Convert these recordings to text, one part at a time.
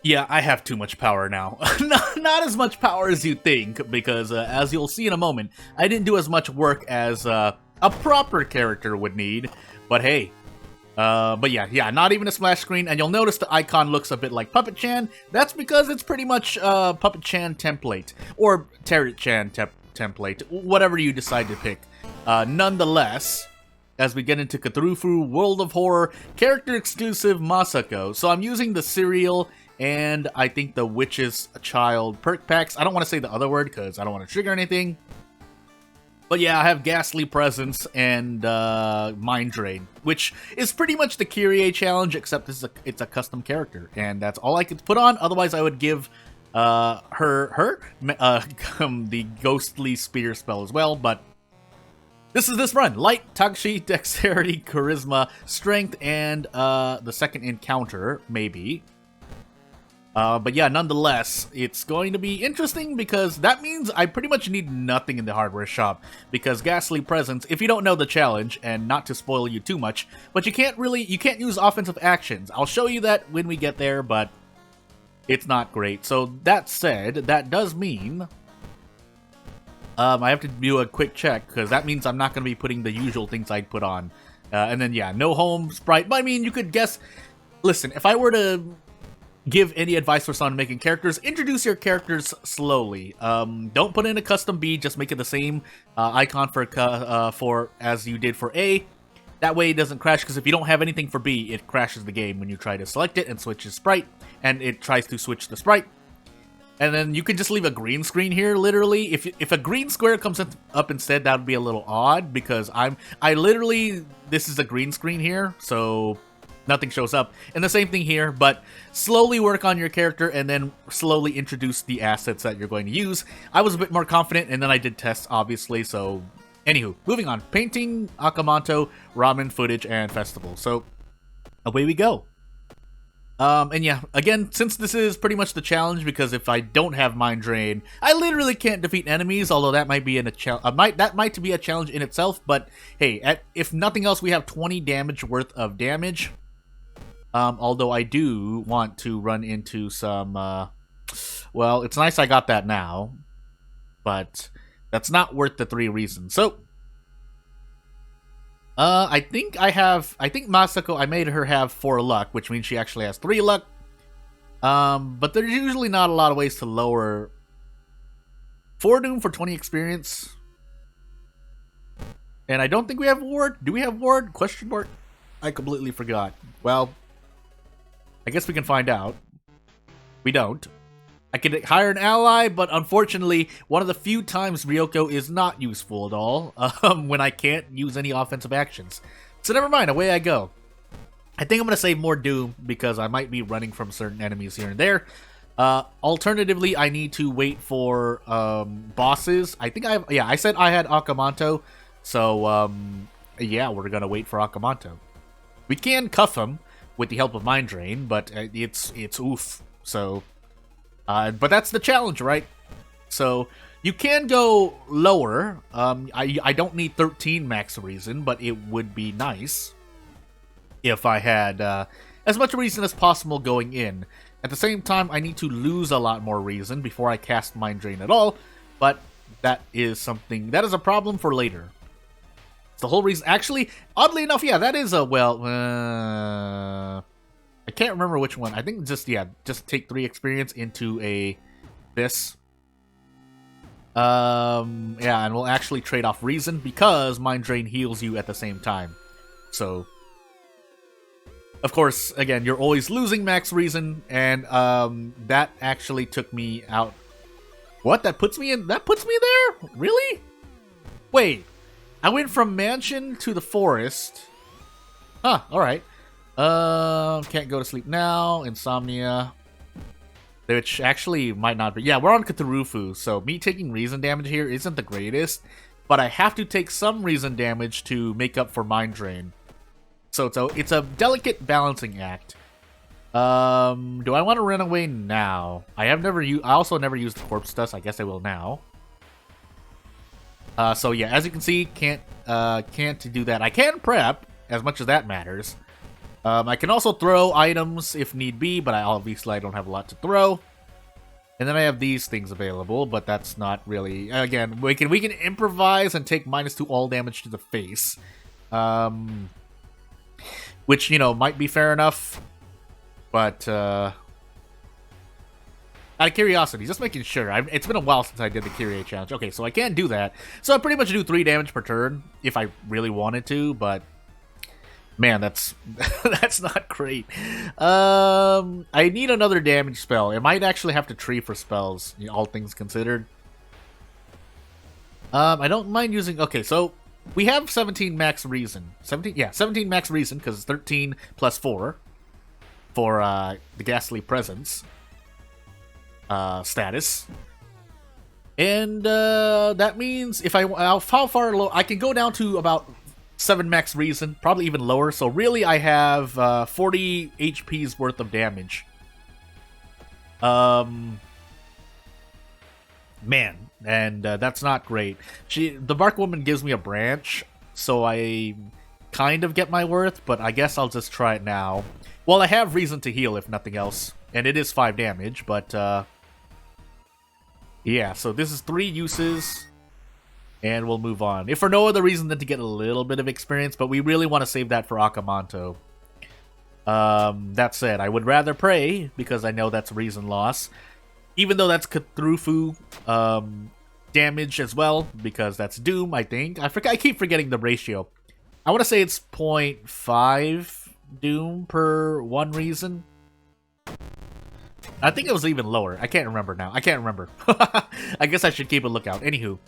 Yeah, I have too much power now. Not as much power as you think, because as you'll see in a moment, I didn't do as much work as a proper character would need. But hey, but yeah, not even a splash screen, and you'll notice the icon looks a bit like Puppet Chan. That's because it's pretty much Puppet Chan template, or Territ Chan template, whatever you decide to pick. Nonetheless, as we get into Cthulhu World of Horror, character exclusive Masako. So I'm using the Serial and I think the Witch's Child perk packs. I don't want to say the other word because I don't want to trigger anything. But yeah, I have Ghastly Presence and Mind Drain, which is pretty much the Kyrie challenge, except it's a custom character, and that's all I could put on. Otherwise, I would give the Ghostly Spear spell as well, but this is this run. Light, Takshi, Dexterity, Charisma, Strength, and the second encounter, maybe. But yeah, nonetheless, it's going to be interesting because that means I pretty much need nothing in the hardware shop. Because Ghastly Presence, if you don't know the challenge, and not to spoil you too much, but you can't use offensive actions. I'll show you that when we get there, but it's not great. So that said, that does mean I have to do a quick check, because that means I'm not going to be putting the usual things I'd put on. And then yeah, no home sprite. But I mean, you could guess. Listen, if I were to give any advice for someone making characters, introduce your characters slowly. Don't put in a custom B, just make it the same icon for as you did for A. That way it doesn't crash, because if you don't have anything for B, it crashes the game when you try to select it and switch the sprite, and it tries to switch the sprite. And then you could just leave a green screen here, literally. If a green square comes up instead, that would be a little odd, because this is a green screen here, so nothing shows up. And the same thing here, but slowly work on your character and then slowly introduce the assets that you're going to use. I was a bit more confident, and then I did tests, obviously, so anywho, moving on. Painting, Akamanto, Ramen, Footage, and Festival. So away we go. And yeah, again, since this is pretty much the challenge, because if I don't have Mind Drain, I literally can't defeat enemies, although that might be that might be a challenge in itself, but hey, if nothing else, we have 20 damage worth of damage. Although I do want to run into some, well, it's nice I got that now, but that's not worth the 3 reasons. So, I think Masako, I made her have 4 luck, which means she actually has 3 luck. But there's usually not a lot of ways to lower 4 Doom for 20 experience. And I don't think we have Ward. Do we have Ward? Question mark. I completely forgot. Well, I guess we can find out. We don't. I could hire an ally, but unfortunately, one of the few times Ryoko is not useful at all, when I can't use any offensive actions. So never mind, away I go. I think I'm going to save more Doom, because I might be running from certain enemies here and there. Alternatively, I need to wait for bosses. I said I had Akamanto, so yeah, we're going to wait for Akamanto. We can cuff him with the help of Mind Drain, but it's oof. So, but that's the challenge, right? So you can go lower. I don't need 13 max reason, but it would be nice if I had as much reason as possible going in. At the same time, I need to lose a lot more reason before I cast Mind Drain at all, but that is a problem for later. It's the whole reason. Actually, oddly enough, yeah, that is a, well, I can't remember which one. I think just take 3 experience into this. Yeah, and we'll actually trade off reason, because Mind Drain heals you at the same time. So, of course, again, you're always losing max reason, and that actually took me out. What? That puts me there? Really? Wait. I went from mansion to the forest. Huh, alright. Can't go to sleep now. Insomnia. Which actually might not be. Yeah, we're on Cthulhu, so me taking reason damage here isn't the greatest. But I have to take some reason damage to make up for Mind Drain. So it's a delicate balancing act. Do I want to run away now? I also never used the corpse dust. I guess I will now. So yeah, as you can see, can't do that. I can prep, as much as that matters. I can also throw items if need be, but obviously I don't have a lot to throw. And then I have these things available, but that's not really... Again, we can improvise and take -2 all damage to the face. Which, you know, might be fair enough. But, out of curiosity, just making sure. It's been a while since I did the Kyrie challenge. Okay, so I can't do that. So I pretty much do 3 damage per turn, if I really wanted to, but... Man, that's that's not great. I need another damage spell. It might actually have to tree for spells, you know, all things considered. I don't mind using... Okay, so we have 17 max reason. 17 max reason, because it's 13 plus 4 for the Ghastly Presence status. And that means if how far low... I can go down to about 7 max reason, probably even lower. So really, I have 40 HP's worth of damage. Man, and that's not great. The Bark Woman gives me a branch, so I kind of get my worth, but I guess I'll just try it now. Well, I have reason to heal, if nothing else, and it is 5 damage, but yeah, so this is 3 uses. And we'll move on. If for no other reason than to get a little bit of experience, but we really want to save that for Akamanto. That said, I would rather pray, because I know that's reason loss. Even though that's Cthulhu damage as well, because that's Doom, I think. I keep forgetting the ratio. I want to say it's 0.5 Doom per 1 reason. I think it was even lower. I can't remember now. I can't remember. I guess I should keep a lookout. Anywho.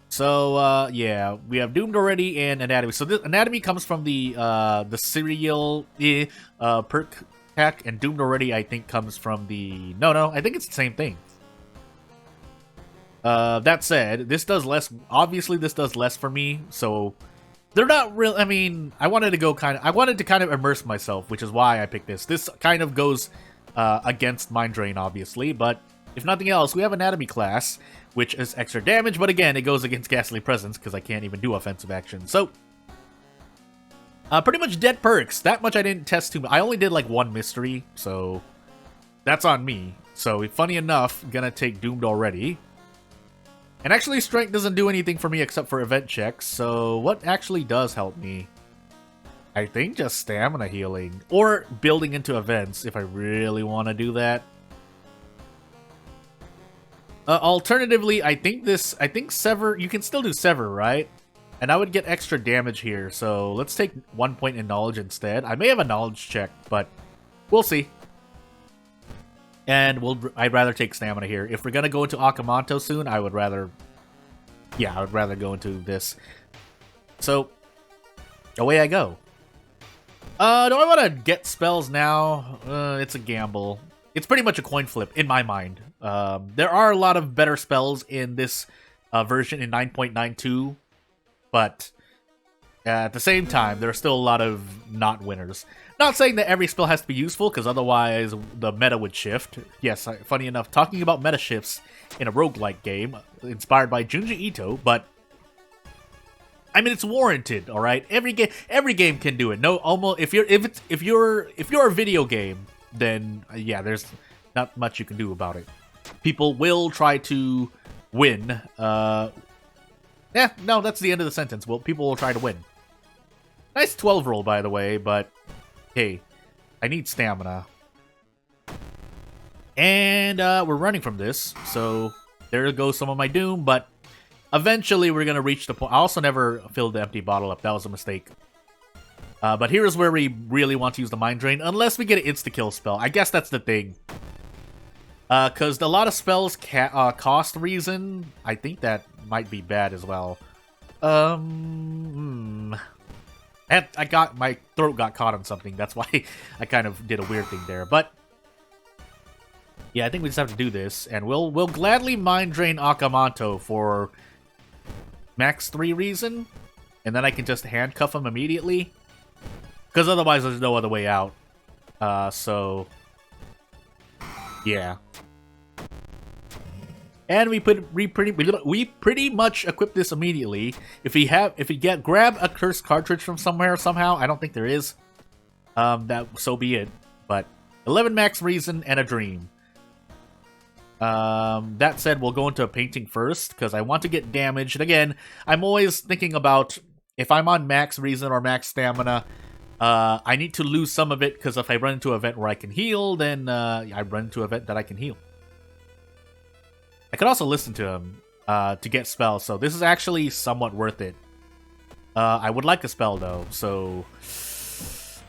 So, yeah, we have Doomed already and Anatomy. So this Anatomy comes from the serial perk pack, and Doomed already, I think, comes from the... No, I think it's the same thing. That said, this does less... Obviously, this does less for me, so... They're not real... I mean, I wanted to kind of immerse myself, which is why I picked this. This kind of goes against Mind Drain, obviously, but... If nothing else, we have Anatomy class, which is extra damage, but again, it goes against Ghastly Presence, because I can't even do offensive action. So, pretty much dead perks. That much I didn't test too much. I only did like 1 mystery, so that's on me. So, funny enough, gonna take Doomed already. And actually, Strength doesn't do anything for me except for event checks, so what actually does help me? I think just stamina healing, or building into events if I really want to do that. Alternatively, I think Sever, you can still do Sever, right? And I would get extra damage here, so let's take 1 point in Knowledge instead. I may have a Knowledge check, but we'll see. And I'd rather take Stamina here. If we're gonna go into Akamanto soon, I would rather go into this. So, away I go. Do I want to get spells now? It's a gamble. It's pretty much a coin flip, in my mind. There are a lot of better spells in this version in 9.92, but at the same time, there are still a lot of not winners. Not saying that every spell has to be useful, because otherwise the meta would shift. Yes, funny enough, talking about meta shifts in a roguelike game, inspired by Junji Ito, but I mean, it's warranted, all right? Every game can do it. No, almost if you're a video game, then yeah, there's not much you can do about it. People will try to win. Yeah, no, that's the end of the sentence. Well, people will try to win. Nice 12 roll, by the way, but hey, I need stamina. And we're running from this, so there goes some of my doom, but eventually we're going to reach the point. I also never filled the empty bottle up. That was a mistake. But here's where we really want to use the Mind Drain, unless we get an insta-kill spell. I guess that's the thing. Because a lot of spells cost reason. I think that might be bad as well. And my throat got caught on something. That's why I kind of did a weird thing there. But yeah, I think we just have to do this, and we'll gladly Mind Drain Akamanto for max 3 reason, and then I can just handcuff him immediately. Because otherwise, there's no other way out. So yeah. And we pretty much equip this immediately. If we grab a cursed cartridge from somewhere somehow, I don't think there is. So be it. But 11 max reason and a dream. That said, we'll go into a painting first, because I want to get damage. And again, I'm always thinking about, if I'm on max reason or max stamina, I need to lose some of it, because if I run into an event where I can heal, then I run into an event that I can heal. I could also listen to him to get spells, so this is actually somewhat worth it. I would like a spell, though, so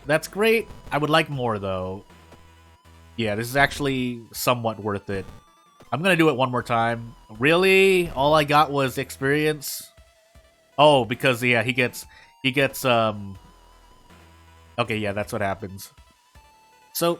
that's great. I would like more, though. Yeah, this is actually somewhat worth it. I'm gonna do it one more time. Really? All I got was experience? Oh, because, yeah, he gets, okay, yeah, that's what happens. So,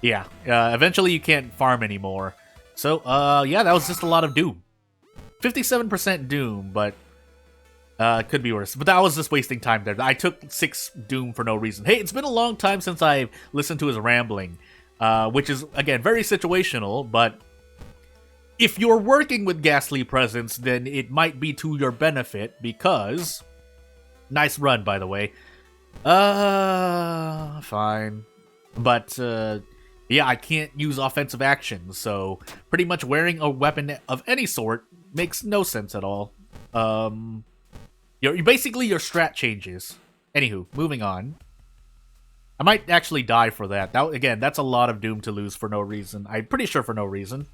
yeah, eventually you can't farm anymore. So, yeah, that was just a lot of Doom. 57% Doom, but could be worse. But that was just wasting time there. I took 6 Doom for no reason. Hey, it's been a long time since I've listened to his rambling, which is, again, very situational, but if you're working with Ghastly Presence, then it might be to your benefit, because... Nice run, by the way. Fine. But, yeah, I can't use offensive actions, so pretty much wearing a weapon of any sort makes no sense at all. Basically, your strat changes. Anywho, moving on. I might actually die for that. Again, that's a lot of Doom to lose for no reason. I'm pretty sure for no reason.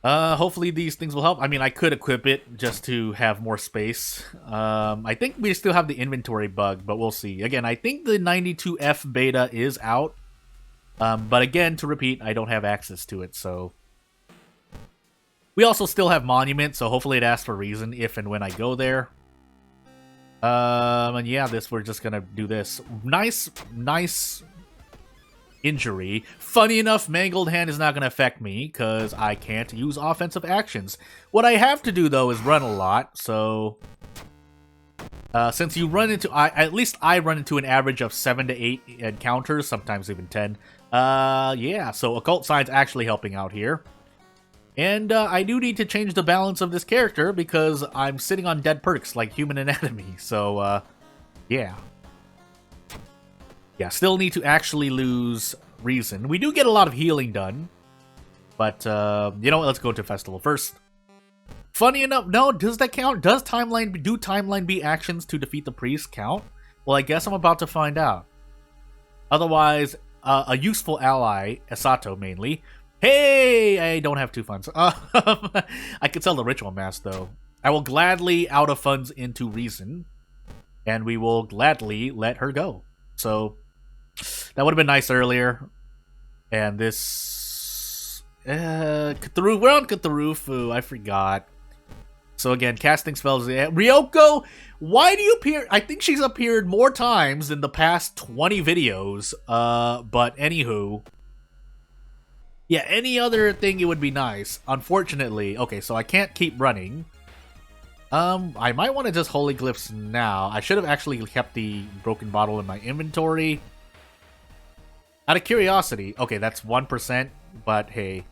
Hopefully these things will help. I mean, I could equip it just to have more space. I think we still have the inventory bug, but we'll see. Again, I think the 92F beta is out. But again, to repeat, I don't have access to it, so... We also still have Monument, so hopefully it asks for reason if and when I go there. And yeah, we're just gonna do this. Nice injury. Funny enough, Mangled Hand is not going to affect me, because I can't use offensive actions. What I have to do, though, is run a lot, so... since you run into... at least I run into an average of 7 to 8 encounters, sometimes even 10. Yeah, so Occult Sign's actually helping out here. And I do need to change the balance of this character, because I'm sitting on dead perks like Human Anatomy, so, yeah. Yeah, still need to actually lose reason. We do get a lot of healing done. But, you know what? Let's go to Festival first. Funny enough, no, does that count? Do Timeline B actions to defeat the priest count? Well, I guess I'm about to find out. Otherwise, a useful ally, Esato mainly. Hey! I don't have 2 funds. I could sell the Ritual Mask, though. I will gladly out of funds into reason. And we will gladly let her go. So... that would have been nice earlier. And this... Cthulhu. We're on Cthulhu. I forgot. So again, casting spells. Ryoko, why do you appear... I think she's appeared more times in the past 20 videos. But anywho... yeah, any other thing it would be nice. Unfortunately... okay, so I can't keep running. I might want to just Holy Glyphs now. I should have actually kept the Broken Bottle in my inventory. Out of curiosity, okay, that's 1%, but hey.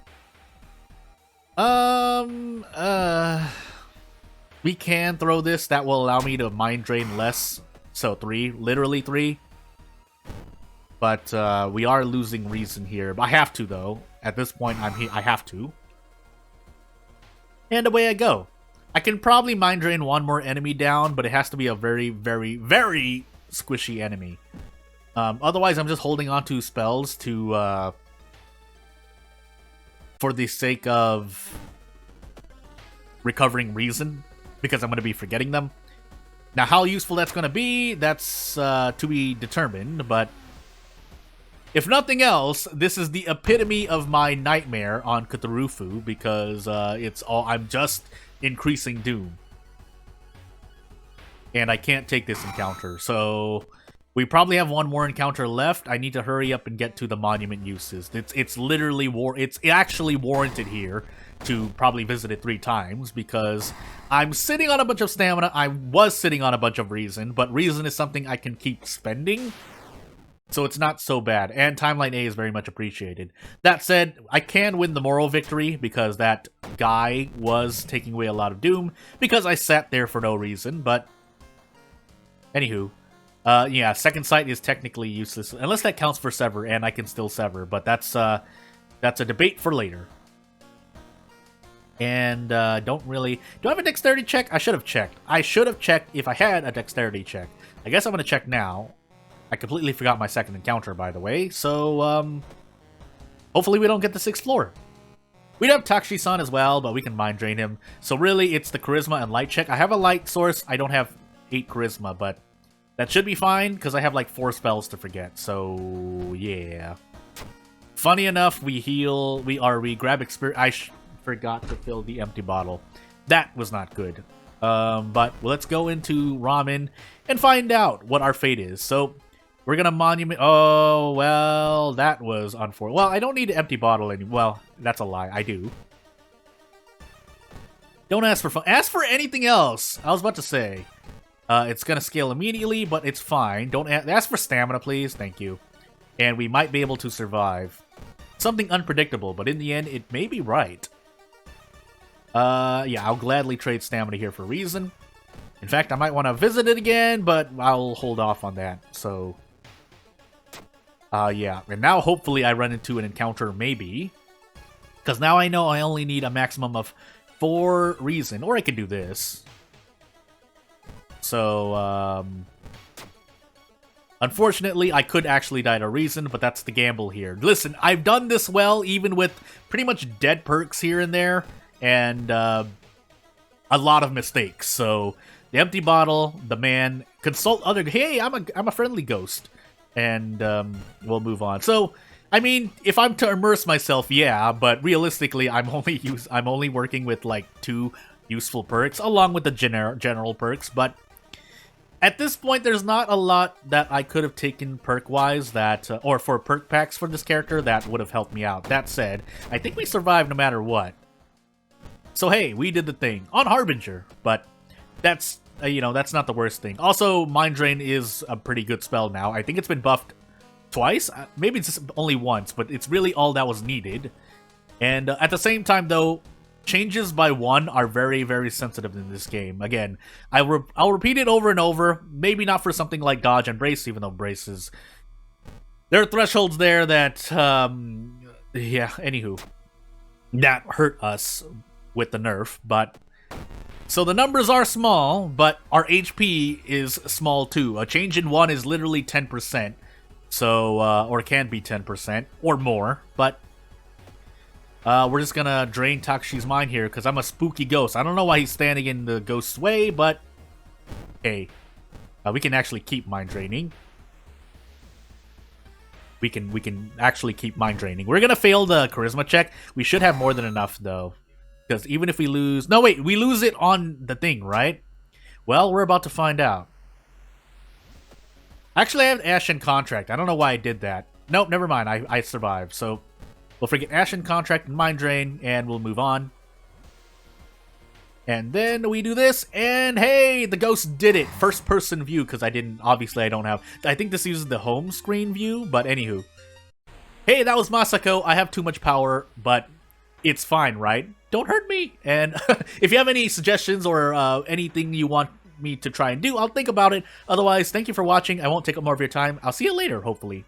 We can throw this. That will allow me to Mind Drain less. So 3, literally 3. But we are losing reason here. I have to, though. At this point, I have to. And away I go. I can probably Mind Drain one more enemy down, but it has to be a very, very, very squishy enemy. Otherwise, I'm just holding on to spells to, for the sake of recovering reason, because I'm going to be forgetting them. Now, how useful that's going to be, that's to be determined, but if nothing else, this is the epitome of my nightmare on Cthulhu, because I'm just increasing Doom. And I can't take this encounter, so... we probably have one more encounter left. I need to hurry up and get to the monument uses. It's literally it's actually warranted here to probably visit it 3 times, because I'm sitting on a bunch of stamina. I was sitting on a bunch of reason, but reason is something I can keep spending. So it's not so bad, and Timeline A is very much appreciated. That said, I can win the moral victory, because that guy was taking away a lot of Doom, because I sat there for no reason, but... Anywho, yeah, second sight is technically useless unless that counts for sever, and I can still sever. But that's a debate for later. And don't really... Do I have a dexterity check? I should have checked. I should have checked if I had a dexterity check. I guess I'm going to check now. I completely forgot my second encounter, by the way. So, hopefully we don't get the 6th floor. We'd have Takshi-san as well, but we can mind drain him. So really, it's the charisma and light check. I have a light source. I don't have 8 charisma, but that should be fine, because I have like 4 spells to forget. So, yeah. Funny enough, we heal... We grab experience... forgot to fill the empty bottle. That was not good. But let's go into ramen and find out what our fate is. So we're gonna monument. Oh well, that was unfortunate. Well, I don't need an empty bottle anymore. Well, that's a lie. I do. Don't ask for fun. Ask for anything else. I was about to say. It's gonna scale immediately, but it's fine. Don't ask for stamina, please. Thank you. And we might be able to survive. Something unpredictable, but in the end, it may be right. Yeah, I'll gladly trade stamina here for reason. In fact, I might want to visit it again, but I'll hold off on that, so... yeah, and now hopefully I run into an encounter, maybe. Because now I know I only need a maximum of 4 reason, or I can do this. So, unfortunately, I could actually die to reason, but that's the gamble here. Listen, I've done this well, even with pretty much dead perks here and there. And a lot of mistakes. So the empty bottle, the man, consult other. Hey, I'm a friendly ghost, and we'll move on. So I mean, if I'm to immerse myself, yeah, but realistically, I'm only working with like 2 useful perks along with the general perks. But at this point, there's not a lot that I could have taken perk-wise that, or for perk packs for this character that would have helped me out. That said, I think we survived no matter what. So hey, we did the thing on Harbinger, but that's, that's not the worst thing. Also, Mind Drain is a pretty good spell now. I think it's been buffed twice, maybe it's just only once, but it's really all that was needed. And at the same time, though, changes by 1 are very, very sensitive in this game. Again, I'll repeat it over and over, maybe not for something like Dodge and Brace, even though Brace is... There are thresholds there that, yeah, anywho, that hurt us with the nerf, but so the numbers are small, but our HP is small too. A change in 1 is literally 10%, so or can be 10% or more. But we're just gonna drain Takshi's mind here because I'm a spooky ghost. I don't know why he's standing in the ghost's way, but hey, we can actually keep mind draining. We can actually keep mind draining. We're gonna fail the charisma check. We should have more than enough though. Because even if we lose... No, wait, we lose it on the thing, right? Well, we're about to find out. Actually, I have Ashen Contract. I don't know why I did that. Nope, never mind. I survived. So, we'll forget Ashen Contract and Mind Drain, and we'll move on. And then we do this, and hey, the ghost did it. First person view, because obviously I don't have... I think this uses the home screen view, but anywho. Hey, that was Masako. I have too much power, but it's fine, right? Don't hurt me. And if you have any suggestions or anything you want me to try and do, I'll think about it. Otherwise, thank you for watching. I won't take up more of your time. I'll see you later, hopefully.